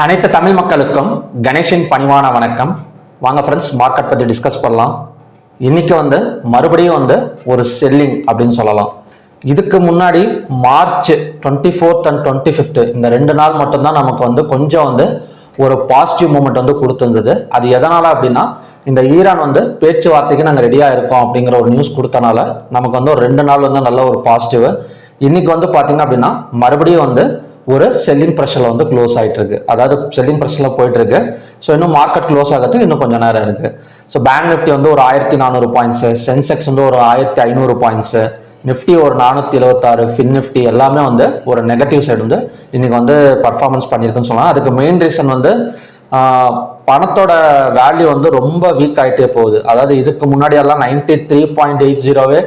அனைத்து தமிழ் மக்களுக்கும் கணேஷின் பணிவான வணக்கம். வாங்க ஃப்ரெண்ட்ஸ், மார்க்கெட் பற்றி டிஸ்கஸ் பண்ணலாம். இன்னைக்கு மறுபடியும் ஒரு செல்லிங் அப்படின்னு சொல்லலாம். இதுக்கு முன்னாடி மார்ச் 24th and 25th இந்த 2 நாள் மட்டும்தான் நமக்கு கொஞ்சம் ஒரு பாசிட்டிவ் மூமெண்ட் கொடுத்துருந்தது. அது எதனால அப்படின்னா, இந்த ஈரான் பேச்சுவார்த்தைக்கு நாங்கள் ரெடியாக இருக்கோம் அப்படிங்கிற ஒரு நியூஸ் கொடுத்தனால நமக்கு ஒரு 2 நாள் நல்ல ஒரு பாசிட்டிவ். இன்னைக்கு பார்த்தீங்க அப்படின்னா மறுபடியும் ஒரு செல்லிங் ப்ரெஷர்ல க்ளோஸ் ஆகிட்டு இருக்கு. அதாவது செல்லிங் ப்ரெஷர்ல போயிட்டு இருக்கு. ஸோ இன்னும் மார்க்கெட் க்ளோஸ் ஆகிறதுக்கு இன்னும் கொஞ்சம் நேரம் இருக்கு. ஸோ பேங்க் நிஃப்டி ஒரு 1400 பாயிண்ட்ஸ், சென்செக்ஸ் ஒரு 1500 பாயிண்ட்ஸ், நிஃப்டி ஒரு 476, ஃபின் நிஃப்டி எல்லாமே ஒரு நெகட்டிவ் சைடு இன்னைக்கு பர்ஃபார்மன்ஸ் பண்ணியிருக்குன்னு சொல்லலாம். அதுக்கு மெயின் ரீசன் பணத்தோட வேல்யூ ரொம்ப வீக் ஆகிட்டே போகுது. அதாவது இதுக்கு முன்னாடி எல்லாம் 93.80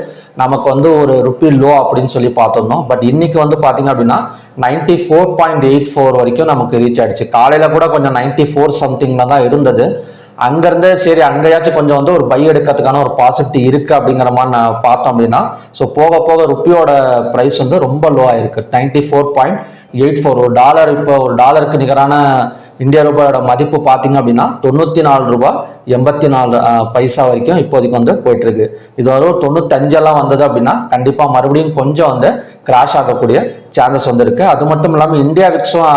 நமக்கு ஒரு ருப்பி லோ அப்படின்னு சொல்லி பார்த்துருந்தோம். பட் இன்னைக்கு பார்த்தீங்க அப்படின்னா 94.84 வரைக்கும் நமக்கு ரீச் ஆயிடுச்சு. காலையில கூட கொஞ்சம் 94 சம்திங்ல தான் இருந்தது. அங்கிருந்து சரி அங்கேயாச்சும் கொஞ்சம் ஒரு பை எடுக்கிறதுக்கான ஒரு பாசிபிலிட்டி இருக்கு அப்படிங்கிற மாதிரி நான் பார்த்தோம் அப்படின்னா, ஸோ போக போக ருப்பியோட ப்ரைஸ் ரொம்ப லோ ஆயிருக்கு. 94.84 ஒரு டாலர். இப்போ ஒரு டாலருக்கு நிகரான இந்திய ரூபாயோட மதிப்பு பார்த்தீங்க அப்படின்னா 94 ரூபாய் 84 பைசா வரைக்கும் இப்போதைக்கு போயிட்டு இருக்கு. இது ஒரு 95 வந்தது அப்படின்னா கண்டிப்பா மறுபடியும் கொஞ்சம் கிராஷ் ஆகக்கூடிய சான்சஸ் இருக்கு. அது மட்டும் இல்லாமல் இந்தியா விக்ஸும்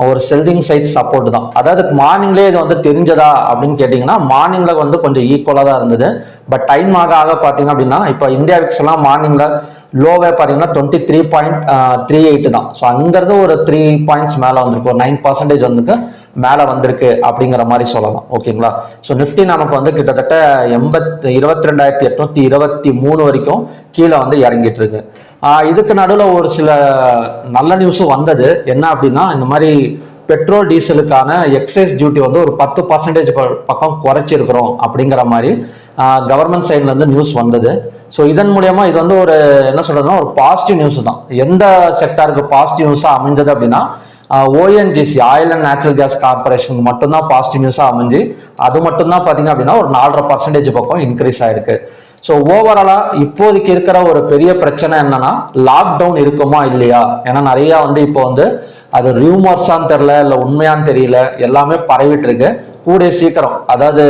ஒரு செல்லிங் சைட் சப்போர்ட் தான். அதாவது மார்னிங்லேயே இது தெரிஞ்சதா அப்படின்னு கேட்டிங்கன்னா, மார்னிங்ல கொஞ்சம் ஈக்குவலாக தான் இருந்தது. பட் டைம் ஆக ஆக பார்த்தீங்க அப்படின்னா இப்போ இந்தியா விக்ஸ் எல்லாம் மார்னிங்ல லோவே பார்த்தீங்கன்னா 23.38 தான். ஸோ அங்கிருந்து ஒரு 3 பாயிண்ட்ஸ் மேலே வந்திருக்கு, ஒரு 9% மேலே வந்திருக்கு அப்படிங்கிற மாதிரி சொல்லலாம். ஓகேங்களா? ஸோ நிஃப்டி நமக்கு கிட்டத்தட்ட 22,823 வரைக்கும் கீழே இறங்கிட்டு இருக்கு. இதுக்கு நடுவில் ஒரு சில நல்ல நியூஸும் வந்தது. என்ன அப்படின்னா, இந்த மாதிரி பெட்ரோல் டீசலுக்கான எக்ஸைஸ் டியூட்டி ஒரு 10% பக்கம் குறைச்சிருக்கிறோம் அப்படிங்கிற மாதிரி கவர்மெண்ட் சைட்ல இருந்து நியூஸ் வந்தது. ஸோ இதன் மூலியமா இது ஒரு என்ன சொல்றதுன்னா ஒரு பாசிட்டிவ் நியூஸ் தான். எந்த செக்டாருக்கு பாசிட்டிவ் நியூஸா அமைஞ்சது அப்படின்னா, ONGC oil and natural gas கார்பரேஷனுக்கு மட்டும்தான் பாசிட்டிவ் நியூஸா அமைஞ்சு அது மட்டும்தான் பார்த்தீங்க அப்படின்னா ஒரு 4.5% பக்கம் இன்க்ரீஸ் ஆயிருக்கு. ஸோ ஓவராலா இப்போதைக்கு இருக்கிற ஒரு பெரிய பிரச்சனை என்னன்னா, லாக்டவுன் இருக்குமா இல்லையா? ஏன்னா நிறைய இப்போ அது ரியூமர்ஸான்னு தெரியல, இல்லை உண்மையான்னு தெரியல, எல்லாமே பரவிட்டு இருக்கு. கூடிய சீக்கிரம், அதாவது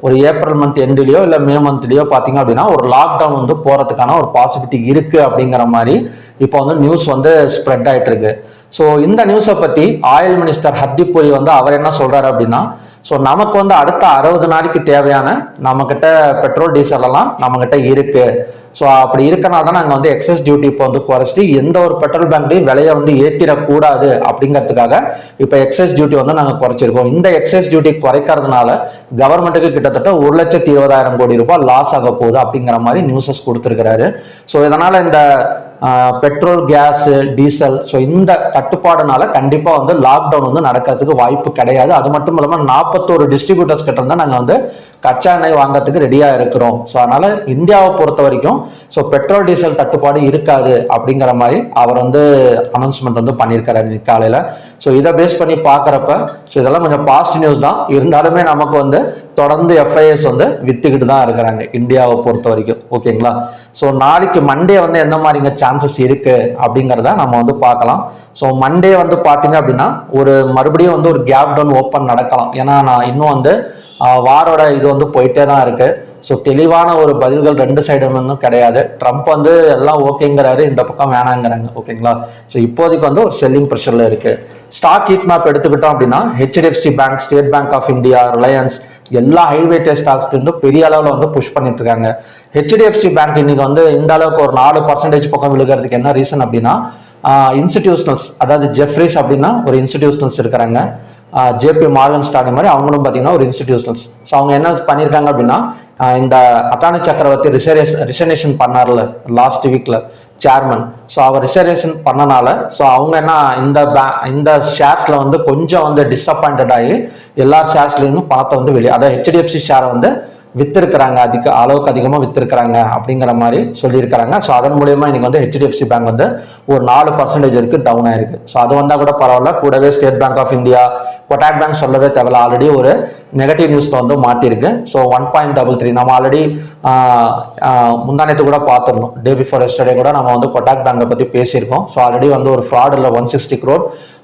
ஒரு ஏப்ரல் மந்த் எண்ட்லயோ இல்லை மே மந்த்லயோ பார்த்தீங்க அப்படின்னா ஒரு லாக்டவுன் போறதுக்கான ஒரு பாசிபிலிட்டி இருக்கு அப்படிங்கிற மாதிரி இப்போ நியூஸ் ஸ்ப்ரெட் ஆயிட்டு இருக்கு. ஸோ இந்த நியூஸை பத்தி ஆயில் மினிஸ்டர் ஹர்தீப் புரி அவர் என்ன சொல்றாரு அப்படின்னா, ஸோ நமக்கு அடுத்த 60 நாளைக்கு தேவையான நம்ம கிட்ட பெட்ரோல் டீசல் எல்லாம் நம்ம கிட்ட இருக்கு. ஸோ அப்படி இருக்கனால தான் நாங்கள் எக்ஸஸ் டியூட்டி இப்போ குறைச்சிட்டு எந்த ஒரு பெட்ரோல் பேங்க்லையும் விலையை ஏற்றிடக்கூடாது அப்படிங்கிறதுக்காக இப்போ எக்ஸஸ் டியூட்டி நாங்கள் குறைச்சிருக்கோம். இந்த எக்ஸஸ் டியூட்டி குறைக்கிறதுனால கவர்மெண்ட்டுக்கு கிட்டத்தட்ட 1,20,000 கோடி ரூபாய் லாஸ் ஆக போகுது அப்படிங்கிற மாதிரி நியூஸஸ் கொடுத்துருக்கிறாரு. ஸோ இதனால இந்த பெட்ரோல், கேஸ், டீசல், ஸோ இந்த கட்டுப்பாடுனால கண்டிப்பா லாக்டவுன் நடக்கிறதுக்கு வாய்ப்பு கிடையாது. அது மட்டும் இல்லாமல் 41 டிஸ்ட்ரிபியூட்டர்ஸ் கிட்ட இருந்தால் நாங்கள் கச்சா எண்ணெய் வாங்கறதுக்கு ரெடியா இருக்கிறோம். ஸோ அதனால இந்தியாவை பொறுத்த வரைக்கும் ஸோ பெட்ரோல் டீசல் தட்டுப்பாடு இருக்காது அப்படிங்கிற மாதிரி அவர் அனௌன்ஸ்மெண்ட் பண்ணியிருக்காரு காலையில. ஸோ இதை பேஸ் பண்ணி பார்க்குறப்ப ஸோ இதெல்லாம் கொஞ்சம் பாசிட்டிவ் நியூஸ் தான். இருந்தாலுமே நமக்கு தொடர்ந்து எஃப்ஐஎஸ் வித்துக்கிட்டு தான் இருக்கிறாங்க இந்தியாவை பொறுத்த வரைக்கும். ஓகேங்களா? ஸோ நாளைக்கு மண்டே எந்த மாதிரிங்க சான்சஸ் இருக்கு அப்படிங்கிறத நம்ம பார்க்கலாம். ஸோ மண்டே பார்த்தீங்க அப்படின்னா ஒரு மறுபடியும் ஒரு கேப் டவுன் ஓப்பன் நடக்கலாம். ஏன்னா நான் இன்னும் வாரோட இது போயிட்டே தான் இருக்கு. ஸோ தெளிவான ஒரு பதில்கள் 2 சைடு கிடையாது. ட்ரம்ப் எல்லாம் ஓகேங்கிறாரு, இந்த பக்கம் வேணாங்கிறாங்க. ஓகேங்களா? ஸோ இப்போதைக்கு ஒரு செல்லிங் ப்ரெஷர்ல இருக்கு. ஸ்டாக் ஹீட் மேப் எடுத்துக்கிட்டோம் அப்படின்னா HDFC bank, State Bank of India, Reliance எல்லா ஹைவேட்டட் ஸ்டாக்ஸ் பெரிய அளவில் புஷ் பண்ணிட்டு இருக்காங்க. HDFC பேங்க் இன்னைக்கு இந்த அளவுக்கு ஒரு 4% பக்கம் விழுகிறதுக்கு என்ன ரீசன் அப்படின்னா, இன்ஸ்டிடியூஷனல்ஸ், அதாவது ஜெஃப்ரிஸ் அப்படின்னா ஒரு இன்ஸ்டிடியூஷனல்ஸ் இருக்கிறாங்க, ஜேபி மார்கன் ஸ்டாக் மாதிரி அவங்களும் பார்த்தீங்கன்னா ஒரு இன்ஸ்டிடியூஷனல்ஸ். ஸோ அவங்க என்ன பண்ணியிருக்காங்க அப்படின்னா, இந்த அட்டானி சக்கரவர்த்தி ரிசர்வேஷன் பண்ணார்ல லாஸ்ட் வீக்ல சேர்மன், ஸோ அவர் ரிசர்வேஷன் பண்ணனால ஸோ அவங்க என்ன இந்த ஷேர்ஸ்ல கொஞ்சம் டிஸப்பாயிண்டட் ஆகி எல்லா ஷேர்ஸ்லேருந்தும் பணத்தை வெளியே, அதாவது HDFC ஷேரை வித்திருக்கிறாங்க, அளவுக்கு அதிகமாக வித்திருக்கிறாங்க அப்படிங்கிற மாதிரி சொல்லியிருக்கிறாங்க. ஸோ அதன் மூலியமா இன்னைக்கு HDFC பேங்க் ஒரு 4% இருக்கு டவுன் ஆயிருக்கு. ஸோ அது வந்தா கூட பரவாயில்ல. கூடவே State Bank of India, Kotak bank சொல்லவே தேவையில்ல, ஆல்ரெடி ஒரு நெகட்டிவ் நியூஸ்ல மாட்டிருக்கு. ஸோ 1.33 நம்ம ஆல்ரெடி முந்தானத்து கூட பார்த்துருந்தோம். டே பிஃபோர் எஸ்டர்டே கூட நம்ம கொட்டாக் பேங்கை பத்தி பேசியிருக்கோம். ஸோ ஆல்ரெடி ஒரு ஃப்ராடில் 160 crore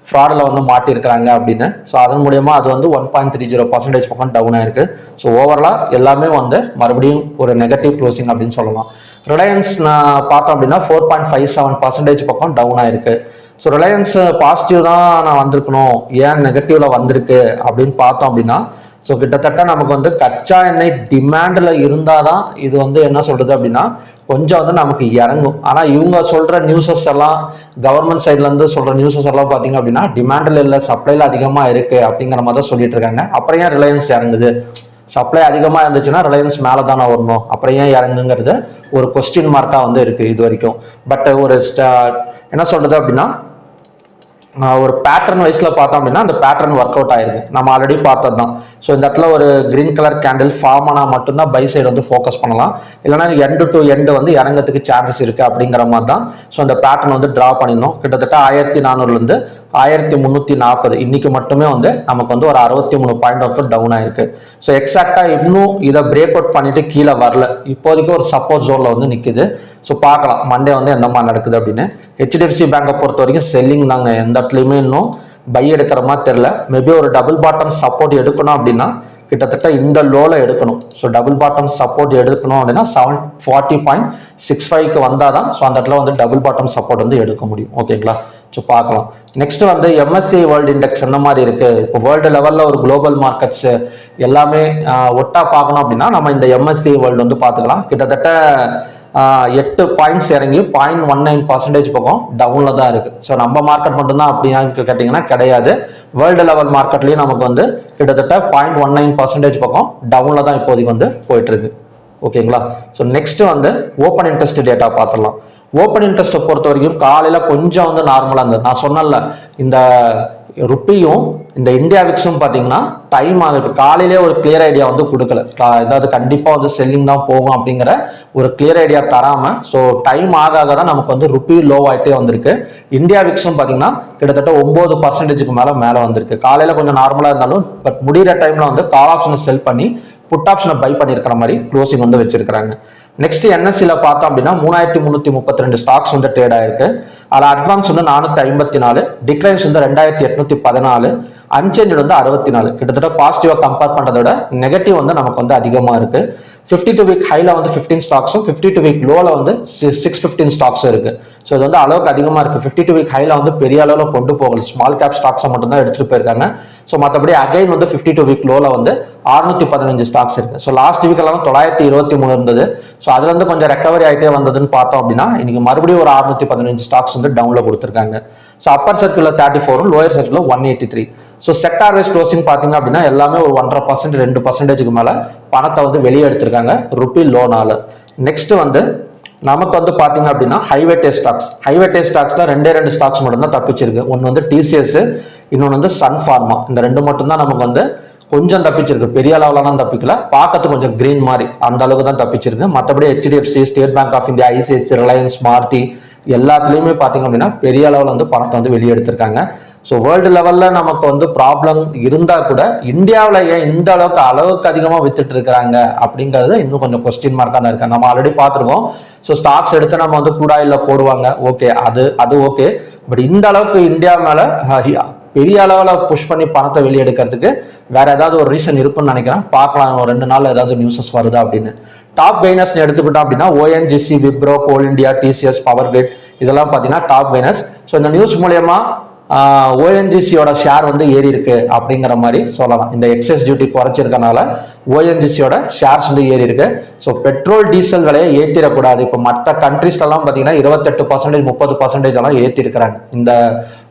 ஃப்ராடில் வந்து மாட்டியிருக்கிறாங்க அப்படின்னு. ஸோ அதன் மூலயமா அது வந்து 1.30% பக்கம் டவுன் ஆயிருக்கு. ஸோ ஓவராலாக எல்லாமே வந்து மறுபடியும் ஒரு நெகட்டிவ் க்ளோசிங் அப்படின்னு சொல்லலாம். ரிலையன்ஸ் நான் பார்த்தோம் அப்படின்னா 4.57% பக்கம் டவுன் ஆயிருக்கு. ஸோ ரிலையன்ஸ் பாசிட்டிவ் தான் நான் வந்திருக்கணும், ஏன் நெகட்டிவ்ல வந்திருக்கு அப்படின்னு பார்த்தோம் அப்படின்னா, ஸோ கிட்டத்தட்ட நமக்கு வந்து கச்சா எண்ணெய் டிமாண்டில் இருந்தால் தான் இது வந்து என்ன சொல்றது அப்படின்னா கொஞ்சம் வந்து நமக்கு இறங்கும். ஆனால் இவங்க சொல்ற நியூஸஸ் எல்லாம், கவர்மெண்ட் சைட்லேருந்து சொல்ற நியூஸஸ் எல்லாம் பார்த்தீங்க அப்படின்னா டிமாண்டில் இல்லை, சப்ளைல அதிகமாக இருக்கு அப்படிங்கிற மாதிரி தான் சொல்லிட்டு இருக்காங்க. அப்புறம் ஏன் ரிலையன்ஸ் இறங்குது? சப்ளை அதிகமாக இருந்துச்சுன்னா ரிலையன்ஸ் மேலே தானே வரணும், அப்புறம் ஏன் இறங்குங்கிறது ஒரு கொஸ்டின் மார்க்காக வந்து இருக்கு இது வரைக்கும். பட் ஒரு என்ன சொல்றது அப்படின்னா ஒரு பேட்டர்ன் வைஸ்ல பார்த்தோம் அப்படின்னா அந்த பேட்டர்ன் ஒர்க் அவுட் ஆயிருக்கு, நம்ம ஆல்ரெடி பார்த்தது தான். ஸோ இந்த இடத்துல ஒரு கிரீன் கலர் கேண்டில் ஃபார்ம் ஆனால் மட்டும்தான் பை சைடு வந்து ஃபோக்கஸ் பண்ணலாம், இல்லைனா எண்டு டு எண்டு வந்து இறங்கிறதுக்கு சான்சஸ் இருக்கு அப்படிங்கிற மாதிரி தான். ஸோ அந்த பேட்டர்ன் வந்து டிரா பண்ணிடணும். கிட்டத்தட்ட 1400 1340 இன்னைக்கு மட்டுமே வந்து நமக்கு வந்து ஒரு 63 பாயிண்ட் வந்து டவுன் ஆயிருக்கு. ஸோ எக்ஸாக்டா இன்னும் இதை பிரேக் அவுட் பண்ணிட்டு கீழே வரல, இப்போதைக்கு ஒரு சப்போர்ட் ஜோன்ல வந்து நிக்குது. ஸோ பார்க்கலாம் மண்டே வந்து எந்த மாதிரி நடக்குது அப்படின்னு. ஹெச்டிஎஃப்சி பேங்கை பொறுத்த வரைக்கும் செல்லிங் தாங்க, எந்த இடத்துலையுமே இன்னும் பை எடுக்கிற மாதிரி தெரியல. மேபி ஒரு டபுள் பாட்டம் சப்போர்ட் எடுக்கணும் அப்படின்னா கிட்டத்தட்ட இந்த லோல எடுக்கணும். ஸோ டபுள் பாட்டம் சப்போர்ட் எடுக்கணும் அப்படின்னா 740.65க்கு வந்தாதான் ஸோ அந்த இடத்துல வந்து டபுள் பாட்டம் சப்போர்ட் வந்து எடுக்க முடியும். ஓகேங்களா? ஸோ பார்க்கலாம். நெக்ஸ்ட் வந்து MSCI வேர்ல்டு இண்டெக்ஸ் என்ன மாதிரி இருக்கு, இப்போ வேர்ல்டு லெவல்ல ஒரு குளோபல் மார்க்கெட்ஸ் எல்லாமே ஒட்டா பார்க்கணும் அப்படின்னா நம்ம இந்த MSCI வேர்ல்டு வந்து பார்த்துக்கலாம். கிட்டத்தட்ட 8 பாயிண்ட்ஸ் இறங்கி 0.19% பக்கம் டவுன்ல தான் இருக்கு. ஸோ நம்ம மார்க்கெட் மட்டும்தான் அப்படியான்னு கேட்டீங்கன்னா கிடையாது. வேர்ல்டு லெவல் மார்க்கெட்லயும் நமக்கு வந்து கிட்டத்தட்ட 0.19% பக்கம் டவுன்ல தான் இப்போதைக்கு வந்து போயிட்டு இருக்கு. ஓகேங்களா? ஸோ நெக்ஸ்ட் வந்து ஓப்பன் இன்ட்ரெஸ்ட் டேட்டா பார்த்துடலாம். ஓப்பன் இன்ட்ரெஸ்ட்டை பொறுத்த வரைக்கும் காலையில கொஞ்சம் வந்து நார்மலா இருந்தது. நான் சொன்னல இந்த ருப்பியும் இந்த இந்தியா விக்ஸும் பார்த்தீங்கன்னா டைம் ஆகுது, காலையிலே ஒரு கிளியர் ஐடியா வந்து கொடுக்கல, ஏதாவது கண்டிப்பாக வந்து செல்லிங் தான் போகும் அப்படிங்கிற ஒரு கிளியர் ஐடியா தராம ஸோ டைம் ஆக தான் நமக்கு வந்து ருப்பி லோ ஆகிட்டே வந்திருக்கு. இந்தியா விக்ஸும் பார்த்தீங்கன்னா கிட்டத்தட்ட 9%க்கு மேலே வந்திருக்கு. காலையில் கொஞ்சம் நார்மலாக இருந்தாலும் பட் முடிகிற டைம்ல வந்து கால் ஆப்ஷனை செல் பண்ணி புட் ஆப்ஷனை பை பண்ணியிருக்கிற மாதிரி க்ளோசிங் வந்து வச்சிருக்காங்க. நெக்ஸ்ட் NSEல பார்த்தோம் அப்படின்னா 3332 ஸ்டாக்ஸ் வந்து ட்ரேட் ஆயிருக்கு. அதில் அட்வான்ஸ் வந்து 454, டிக்ளைன்ஸ் வந்து 2814, அன்சேஞ்ச் வந்து 64. கிட்டத்தட்ட பாசிட்டிவா கம்பேர் பண்றதோட நெகட்டிவ் வந்து நமக்கு வந்து அதிகமா இருக்கு. 52 வீக் ஹைல வந்து 15 ஸ்டாக்ஸும் 52 வீக் லோல வந்து 615 ஸ்டாக்ஸும் இருக்கு. ஸோ இது வந்து அளவுக்கு அதிகமா இருக்கு. 52 வீக் ஹைல வந்து பெரிய அளவில் கொண்டு போகல, ஸ்மால் கேப் ஸ்டாக்ஸை மட்டும் தான் எடுத்துட்டு போயிருக்காங்க. ஸோ மற்றபடி அகைன் வந்து 52 வீக் லோல வந்து 615 ஸ்டாக்ஸ் இருக்கு. ஸோ லாஸ்ட் வீக் எல்லாம் 923 இருந்தது. ஸோ அதுல இருந்து கொஞ்சம் ரெக்கவரி ஆகிட்டே வந்ததுன்னு பார்த்தோம் அப்படின்னா இன்னைக்கு மறுபடியும் ஒரு 615 ஸ்டாக்ஸ் வந்து டவுன்ல கொடுத்துருக்காங்க. So upper circle 34, lower circle 183. So sector wise closing பார்த்தீங்க அப்படின்னா எல்லாமே ஒரு 1.5% 2%க்கு மேல பணத்தை வந்து வெளியே எடுத்திருக்காங்க ருப்பி லோனால. நெக்ஸ்ட் வந்து நமக்கு வந்து பாத்தீங்க அப்படின்னா ஹைவேட்டே ஸ்டாக்ஸ்ல 2 ஸ்டாக்ஸ் மட்டும் தான் தப்பிச்சிருக்கு. ஒன்னு வந்து TCS, இன்னொன்று வந்து சன் ஃபார்மா. இந்த 2 மட்டும் தான் நமக்கு வந்து கொஞ்சம் தப்பிச்சிருக்கு, பெரிய அளவுலாம் தப்பிக்கல, பார்க்கறது கொஞ்சம் கிரீன் மாதிரி அந்த அளவுக்கு தான் தப்பிச்சிருக்கு. மற்றபடி HDFC, State Bank of India, ICICI, Reliance, Maruti எல்லாத்துலயுமே பாத்தீங்க அப்படின்னா பெரிய அளவில் வந்து பணத்தை வந்து வெளியே எடுத்திருக்காங்க. ஸோ வேர்ல்டு லெவல்ல நமக்கு வந்து ப்ராப்ளம் இருந்தா கூட இந்தியாவில் ஏன் இந்த அளவுக்கு அதிகமாக வித்துட்டு இருக்கிறாங்க அப்படிங்கிறது இன்னும் கொஞ்சம் கொஸ்டின் மார்க்காக தான் இருக்கு. நம்ம ஆல்ரெடி பார்த்துருக்கோம். ஸோ ஸ்டாக்ஸ் எடுத்து நம்ம வந்து க்ரூட் ஆயில்ல போடுவாங்க, ஓகே, அது ஓகே. பட் இந்த அளவுக்கு இந்தியா மேல பெரிய அளவில் புஷ் பண்ணி பணத்தை வெளியெடுக்கிறதுக்கு வேற ஏதாவது ஒரு ரீசன் இருக்குன்னு நினைக்கிறேன். பார்க்கலாம் ஒரு 2 நாள் ஏதாவது நியூஸஸ் வருதா அப்படின்னு. டாப் கெய்னர்ஸ் எடுத்துக்கிட்டோம் அப்படின்னா ONGC, விப்ரோ, கோல் இந்தியா, TCS, பவர் கிரிட் இதெல்லாம் பார்த்தீங்கன்னா டாப் கெய்னர்ஸ். ஸோ இந்த நியூஸ் மூலயமா ONGCயோட ஷேர் வந்து ஏறி இருக்கு அப்படிங்கிற மாதிரி சொல்லலாம். இந்த எக்ஸஸ் டியூட்டி குறைச்சிருக்கனால ONGCயோட ஷேர்ஸ் வந்து ஏறி இருக்கு. ஸோ பெட்ரோல் டீசல் விலையை ஏற்றிடக்கூடாது. இப்போ மற்ற கண்ட்ரீஸ்லாம் பார்த்தீங்கன்னா 28%, 30% எல்லாம் ஏற்றி இருக்கிறாங்க. இந்த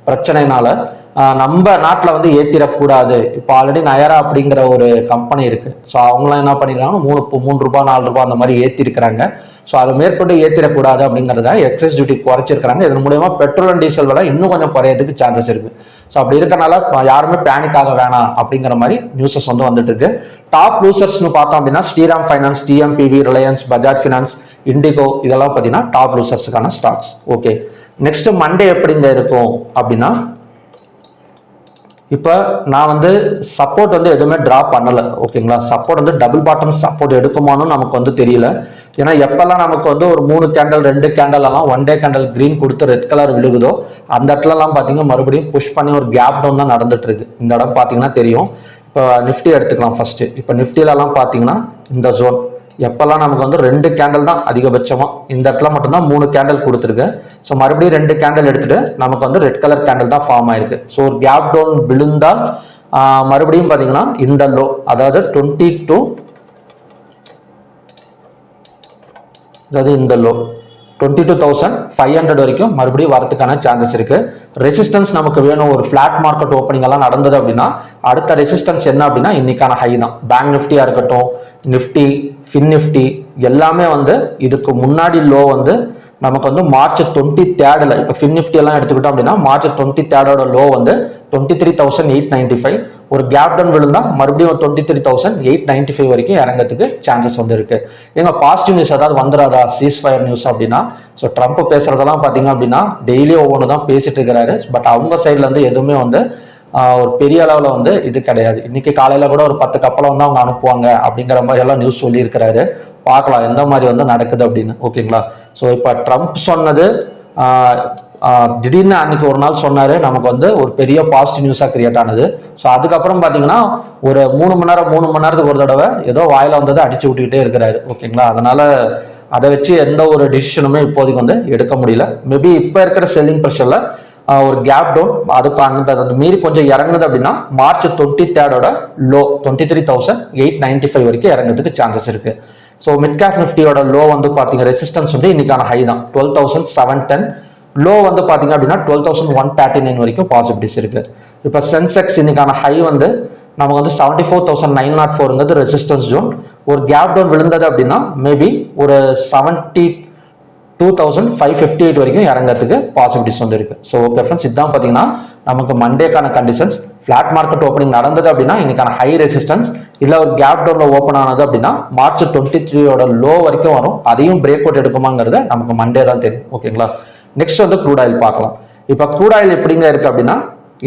பிரச்சனைனால நம்ம நாட்டில் வந்து ஏற்றிடக்கூடாது. இப்போ ஆல்ரெடி நயரா அப்படிங்கிற ஒரு கம்பெனி இருக்கு. ஸோ அவங்களாம் என்ன பண்ணிருக்காங்க, 3 ரூபாய் 4 ரூபாய் அந்த மாதிரி ஏற்றிருக்கிறாங்க. ஸோ அதை மேற்கொண்டு ஏற்றிடக்கூடாது அப்படிங்கிறத எக்ஸஸ் டியூட்டி குறைச்சிருக்கிறாங்க. இதன் மூலயமா பெட்ரோல் அண்ட் டீசல் விலை இன்னும் கொஞ்சம் குறையறதுக்கு சான்சஸ் இருக்கு. ஸோ அப்படி இருக்கனால யாருமே பேனிக் ஆக வேணாம் அப்படிங்கிற மாதிரி நியூஸஸ் வந்து வந்துட்டு இருக்கு. டாப் லூசர்ஸ்னு பார்த்தோம் அப்படின்னா Shriram finance, TMPV, Reliance, Bajaj finance, IndiGo இதெல்லாம் பார்த்தீங்கன்னா டாப் லூசர்ஸுக்கான ஸ்டாக்ஸ். ஓகே, நெக்ஸ்ட் மண்டே எப்படிங்க இருக்கும் அப்படின்னா இப்போ நான் வந்து சப்போர்ட் வந்து எதுவுமே ட்ரா பண்ணலை ஓகேங்களா. சப்போர்ட் வந்து டபுள் பாட்டம் சப்போர்ட் எடுக்குமான்னு நமக்கு வந்து தெரியல. ஏன்னா எப்பெல்லாம் நமக்கு வந்து ஒரு 3 கேண்டல் 2 கேண்டல் எல்லாம் ஒன் டே கேண்டல் கிரீன் கொடுத்து ரெட் கலர் விழுகுதோ அந்த இடத்துலலாம் பார்த்தீங்கன்னா மறுபடியும் புஷ் பண்ணி ஒரு கேப் டவுன் தான் நடந்துட்டு இருக்கு. இந்த இடம் பார்த்தீங்கன்னா தெரியும். இப்போ நிஃப்டி எடுத்துக்கலாம் ஃபர்ஸ்ட். இப்போ நிஃப்டிலலாம் பார்த்தீங்கன்னா இந்த ஜோன் எப்பெல்லாம் நமக்கு வந்து 2 கேண்டல் தான் அதிகபட்சமாக, இந்த இடத்துல மட்டும்தான் 3 கேண்டல் கொடுத்துருக்கு. ஸோ மறுபடியும் 2 கேண்டல் எடுத்துட்டு நமக்கு வந்து ரெட் கலர் கேண்டல் தான் ஃபார்ம் ஆயிருக்கு. ஸோ ஒரு கேப் டவுன் விழுந்தால் மறுபடியும் பார்த்தீங்கன்னா இந்த லோ, அதாவது 22, அதாவது இந்த லோ 22,500 வரைக்கும் மறுபடியும் வரதுக்கான சான்சஸ் இருக்கு. ரெசிஸ்டன்ஸ் நமக்கு வேணும். ஒரு ஃபிளாட் மார்க்கெட் ஓப்பனிங் எல்லாம் நடந்தது அப்படின்னா அடுத்த ரெசிஸ்டன்ஸ் என்ன அப்படின்னா இன்னைக்கான ஹை தான். பேங்க் நிஃப்டியா இருக்கட்டும், நிஃப்டி, ஃபின் நிஃப்டி எல்லாமே வந்து இதுக்கு முன்னாடி லோ வந்து நமக்கு வந்து மார்ச் 23 இப்போ ஃபின் நிஃப்டி எல்லாம் எடுத்துக்கிட்டோம் அப்படின்னா மார்ச் 23 லோ வந்து 23,895. ஒரு கேப் டவுன் விழுந்தா மறுபடியும் 23,895 வரைக்கும் இறங்கிறதுக்கு சான்சஸ் வந்து இருக்கு. எங்க பாசிட்டிவ் நியூஸ் ஏதாவது வந்துடாதா சீஸ் ஃபயர் நியூஸ் அப்படின்னா, ஸோ ட்ரம்ப் பேசுறதெல்லாம் பார்த்தீங்க அப்படின்னா டெய்லி ஒவ்வொன்று தான் பேசிட்டு இருக்கிறாரு. பட் அவங்க சைட்ல இருந்து எதுவுமே வந்து ஒரு பெரிய அளவில் வந்து இது கிடையாது. இன்னைக்கு காலையில கூட ஒரு 10 கப்பலை வந்து அவங்க அனுப்புவாங்க அப்படிங்கிற மாதிரி எல்லாம் நியூஸ் சொல்லி இருக்கிறாரு. பார்க்கலாம் எந்த மாதிரி வந்து நடக்குது அப்படின்னு ஓகேங்களா. ஸோ இப்போ ட்ரம்ப் சொன்னது திடீர்னு அன்னைக்கு ஒரு நாள் சொன்னாரு, நமக்கு வந்து ஒரு பெரிய பாசிட்டிவ் நியூஸா கிரியேட் ஆனது. ஸோ அதுக்கப்புறம் பார்த்தீங்கன்னா ஒரு 3 மணி நேரத்துக்கு ஒரு தடவை ஏதோ வாயில வந்ததை அடிச்சு விட்டுக்கிட்டே இருக்கிறாரு ஓகேங்களா. அதனால அதை வச்சு எந்த ஒரு டிசிஷனுமே இப்போதைக்கு வந்து எடுக்க முடியல. மேபி இப்போ இருக்கிற செல்லிங் ப்ரெஷர்ல ஒரு கேப் டவுன் அதுக்கு அந்த மீறி கொஞ்சம் இறங்குது அப்படின்னா மார்ச் 23 லோ 23,895 வரைக்கும் இறங்குறதுக்கு சான்சஸ் இருக்கு. ஸோ மிட் கேப் நிஃப்டியோட லோ வந்து பார்த்தீங்க ரெசிஸ்டன்ஸ் வந்து இன்னைக்கான ஹை தான் 12,710. லோ வந்து பார்த்தீங்க அப்படின்னா 12,139 வரைக்கும் பாசிபிலிட்டிஸ் இருக்கு. இப்போ சென்செக்ஸ் இன்னைக்கான ஹை வந்து நமக்கு வந்து 74,904 ரெசிஸ்டன்ஸ் ஜோன். ஒரு கேப் டவுன் விழுந்தது அப்படின்னா மேபி ஒரு 72,558 வரைக்கும் இறங்கிறதுக்கு பாசிபிலிட்டிஸ் வந்து இருக்கு. ஸோ ஓகே ஃப்ரெண்ட்ஸ், இதுதான் பார்த்தீங்கன்னா நமக்கு மண்டேக்கான கண்டிஷன்ஸ். ஃபிளாட் மார்க்கெட் ஓப்பனிங் நடந்தது அப்படின்னா இன்னைக்கான ஹை ரெசிஸ்டன்ஸ், இல்லை ஒரு கேப் டவுன்ல ஓப்பன் ஆனது அப்படின்னா மார்ச் 23 லோ வரைக்கும் வரும். அதையும் பிரேக் அவுட் எடுக்குமாங்கிறத நமக்கு மண்டே தான் தெரியும் ஓகேங்களா. நெக்ஸ்ட் வந்து க்ரூட் ஆயில் பார்க்கலாம். இப்போ க்ரூட் ஆயில் எப்படிங்க இருக்கு அப்படின்னா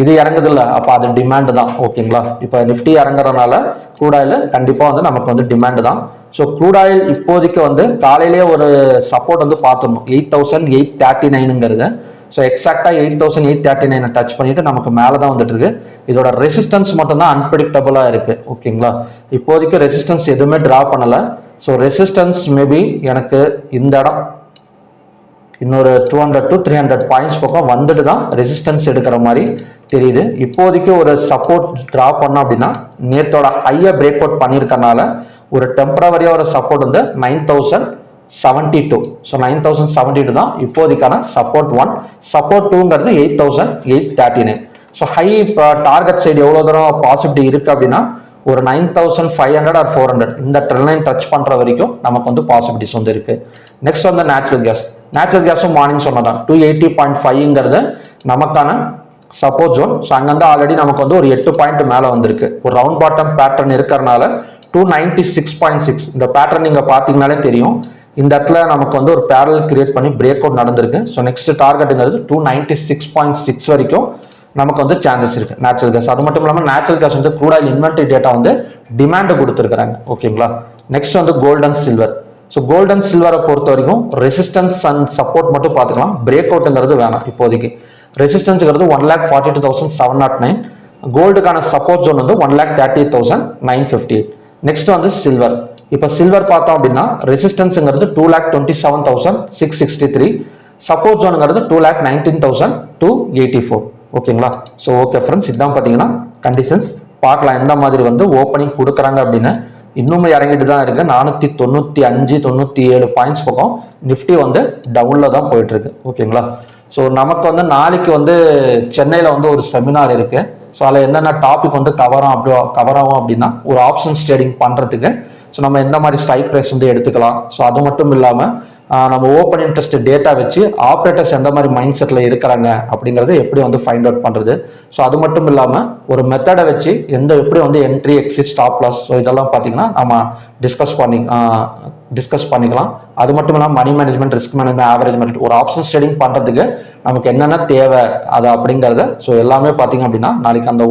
இது இறங்குது இல்லை, அப்போ அது டிமாண்ட் தான் ஓகேங்களா. இப்போ நிஃப்டி இறங்குறதுனால க்ரூட் ஆயில் கண்டிப்பாக வந்து நமக்கு வந்து டிமாண்ட் தான். ஸோ க்ரூட் ஆயில் இப்போதைக்கு வந்து காலையிலேயே ஒரு சப்போர்ட் வந்து பார்த்துடணும் 8,839. ஸோ எக்ஸாக்டாக 8,839 டச் பண்ணிட்டு நமக்கு மேலே தான் வந்துட்டு இருக்கு. இதோட ரெசிஸ்டன்ஸ் மட்டும் தான் அன்பிரடிக்டபுளாக இருக்கு ஓகேங்களா. இப்போதைக்கு ரெசிஸ்டன்ஸ் எதுவுமே ட்ரா பண்ணலை. ஸோ ரெசிஸ்டன்ஸ் மேபி எனக்கு இந்த இடம் இன்னொரு 200 to 300 பாயிண்ட்ஸ் பக்கம் வந்துட்டு தான் ரெசிஸ்டன்ஸ் எடுக்கிற மாதிரி தெரியுது. இப்போதைக்கு ஒரு சப்போர்ட் ட்ரா பண்ணோம் அப்படின்னா நேத்தோட ஹையை பிரேக் அவுட் பண்ணியிருக்கனால ஒரு டெம்பரவரியா ஒரு சப்போர்ட் வந்து 9,072. ஸோ 9,072 தான் இப்போதைக்கான சப்போர்ட் 1. சப்போர்ட் 2ங்கிறது 8,839. ஸோ ஹை இப்போ டார்கெட் சைடு எவ்வளோ தூரம் பாசிபிலிட்டி இருக்கு அப்படின்னா ஒரு 9,500 or 400 இந்த ட்ரெண்ட் லைன் டச் பண்ற வரைக்கும் நமக்கு வந்து பாசிபிலிட்டிஸ் வந்து இருக்கு. நெக்ஸ்ட் வந்து நேச்சுரல் கேஸும் மார்னிங் சொன்னதான் 280.5ங்கிறது நமக்கான சப்போர்ட் ஜோன். ஸோ அங்கேருந்து ஆல்ரெடி நமக்கு வந்து ஒரு 8 பாயிண்ட் மேலே வந்திருக்கு. ஒரு ரவுண்ட் பாட்டம் பேட்டர்ன் இருக்கிறனால 296.6 இந்த பேட்டர்ன் நீங்க பார்த்தீங்கன்னாலே தெரியும். இந்த இடத்துல நமக்கு வந்து ஒரு பேரல் கிரியேட் பண்ணி பிரேக் அவுட் நடந்திருக்கு. ஸோ நெக்ஸ்ட் டார்கெட்டுங்கிறது 296.6 வரைக்கும் நமக்கு வந்து சான்சஸ் இருக்கு நேச்சுரல் கேஸ். அது மட்டும் இல்லாமல் நேச்சுரல் கேஸ் வந்து க்ரூட் ஆயில் இன்வென்டரி டேட்டா வந்து டிமாண்ட் கொடுத்துருக்காங்க ஓகேங்களா. நெக்ஸ்ட் வந்து gold and silver. So gold and சில்வரை பொறுத்த வரைக்கும் ரெசிஸ்டன்ஸ் அண்ட் சப்போர்ட் மட்டும் பார்த்துக்கலாம். பிரேக் அவுட்ங்கிறது வேணாம் இப்போதைக்கு. ரெசிஸ்டன்ஸ்ங்கிறது 1,42,709. கோல்டுக்கான சப்போர்ட் ஜோன் வந்து 1,38,958. நெக்ஸ்ட் வந்து சில்வர். இப்போ சில்வர் பார்த்தோம் அப்படின்னா ரெசிஸ்டன்ஸ்ங்கிறது 2,27,663. சப்போர்ட் ஜோனுங்கிறது 2,19,284 ஓகேங்களா. ஸோ ஓகே ஃப்ரெண்ட்ஸ், இதுதான் பார்த்தீங்கன்னா கண்டிஷன்ஸ். பார்க்கலாம் எந்த மாதிரி வந்து ஓப்பனிங் கொடுக்குறாங்க அப்படின்னு. இன்னும் இறங்கிட்டு தான் இருக்கு. 495 97 பாயிண்ட்ஸ் பக்கம் நிஃப்டி வந்து டவுன்ல தான் போயிட்டு இருக்கு ஓகேங்களா. ஸோ நமக்கு வந்து நாளைக்கு வந்து சென்னையில் வந்து ஒரு செமினார் இருக்கு. ஸோ அதில் என்னென்ன டாபிக் வந்து கவர் ஆகும் அப்படின்னா ஒரு ஆப்ஷன்ஸ் ட்ரேடிங் பண்ணுறதுக்கு. ஸோ நம்ம எந்த மாதிரி ஸ்ட்ரைக் ப்ரைஸ் வந்து எடுத்துக்கலாம். ஸோ அது மட்டும் இல்லாமல் நம்ம ஓப்பன் இன்ட்ரெஸ்ட் டேட்டா வச்சு ஆப்ரேட்டர்ஸ் எந்த மாதிரி மைண்ட் செட்டில் இருக்கிறாங்க அப்படிங்கிறது எப்படி வந்து ஃபைண்ட் அவுட் பண்ணுறது. ஸோ அது மட்டும் இல்லாமல் ஒரு மெத்தடை வச்சு எப்படி வந்து entry exit stop loss, so இதெல்லாம் பார்த்தீங்கன்னா நம்ம டிஸ்கஸ் பண்ணிக்கலாம். அது மட்டும் இல்லாமல் money management, risk management, average management, ஒரு ஆப்ஷன்ஸ் ட்ரேடிங் பண்ணுறதுக்கு நமக்கு என்னென்ன தேவை அது அப்படிங்கிறத ஸோ எல்லாமே பார்த்தீங்க அப்படின்னா நாளைக்கு அந்த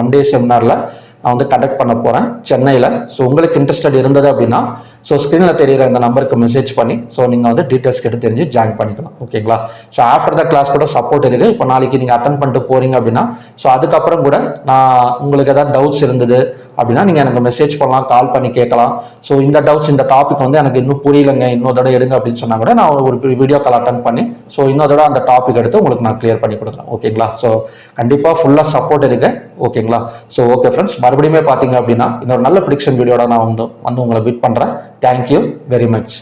ஒன் டே செமினாரில் நான் வந்து கண்டக்ட் பண்ண போகிறேன் சென்னையில். ஸோ உங்களுக்கு இன்ட்ரெஸ்டட் இருந்தது அப்படின்னா ஸோ ஸ்க்ரீனில் தெரிகிற இந்த நம்பருக்கு மெசேஜ் பண்ணி ஸோ நீங்கள் வந்து டீட்டெயில்ஸ் கேட்டு தெரிஞ்சு ஜாயின் பண்ணிக்கலாம். ஓகேங்களா. ஸோ ஆஃப்டர் த கிளாஸ் கூட சப்போர்ட் இருக்குது. இப்போ நாளைக்கு நீங்கள் அட்டன் பண்ணிட்டு போகிறீங்க அப்படின்னா ஸோ அதுக்கப்புறம் கூட நான் உங்களுக்கு ஏதாவது டவுட்ஸ் இருந்தது அப்படின்னா நீங்கள் எனக்கு மெசேஜ் பண்ணலாம், கால் பண்ணி கேட்கலாம். ஸோ இந்த டவுட்ஸ், இந்த டாபிக் வந்து எனக்கு இன்னும் புரியலைங்க, இன்னொரு தடவை எடுங்க அப்படின்னு சொன்னால் கூட நான் ஒரு வீடியோ கால் அட்டன் பண்ணி ஸோ இன்னொரு தடவை அந்த டாபிக் எடுத்து உங்களுக்கு நான் கிளியர் பண்ணி கொடுக்குறேன். ஓகேங்களா. ஸோ கண்டிப்பாக ஃபுல்லாக சப்போர்ட் இருக்கு. ஓகேங்களா. ஸோ ஓகே ஃப்ரெண்ட்ஸ், மறுபடியும் பார்த்தீங்க அப்படின்னா இன்னொரு நல்ல ப்ரிடிக்ஷன் வீடியோட நான் வந்து உங்களை மீட் பண்ணுறேன். Thank you very much.